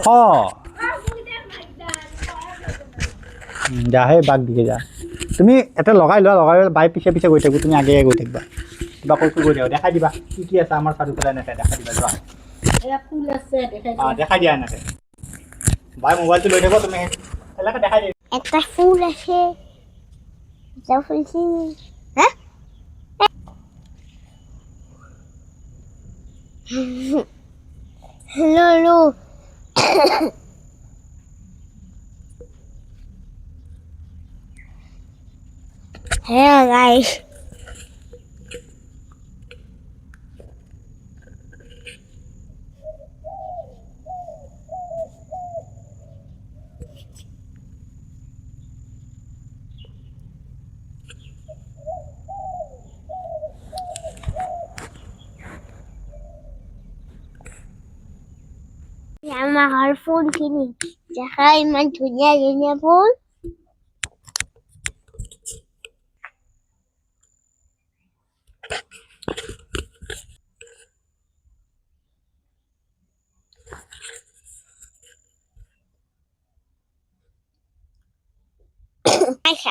হ যা হে বাঘ দিকে যা তুমি এটা লগাই লোৱা লগাই বাই পিছে পিছে গৈ থাকো তুমি আগে গৈ থাকিবা কিবা কৈছো গৈ থাকো দেখাই দিবা কি আছে আমাৰ চাৰিওফালে এনেকে দেখাই দিবা যোৱা দেখাই দিয়া এনেকে বাই মোবাইলটো লৈ থাকো তুমি এলাকা দেখাই দিয়া একটা ফুল আছে এটা ফুল চিনি হ্যাঁ hello hello guys আমার ফুল কিনি দেখা ইমান ধুনীয়া ধুনীয়া ফুল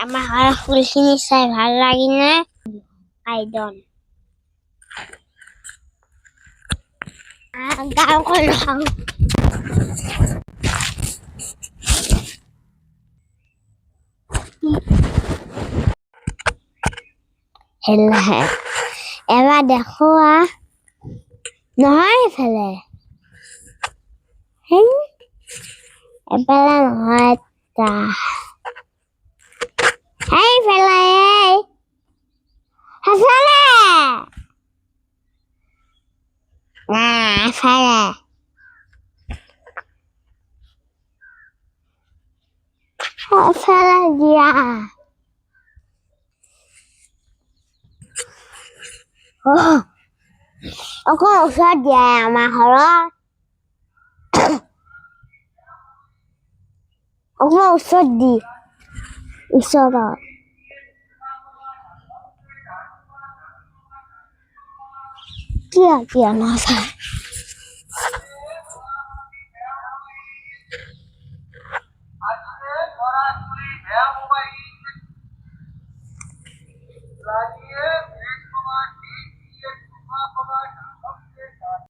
আমার ফুলখিনি চাই ভাল লাগিলে আইডন গাঁওখন হেলা এবাৰ দেখো নহয় এইফালে এফালে নহয় তা এইফালে সেইফালে এফালে এফালে দিয়া অকল ওচৰত দিয়া আমাৰ ঘৰত অকল ওচৰত দি ওচৰত কিয় কিয় নাচায়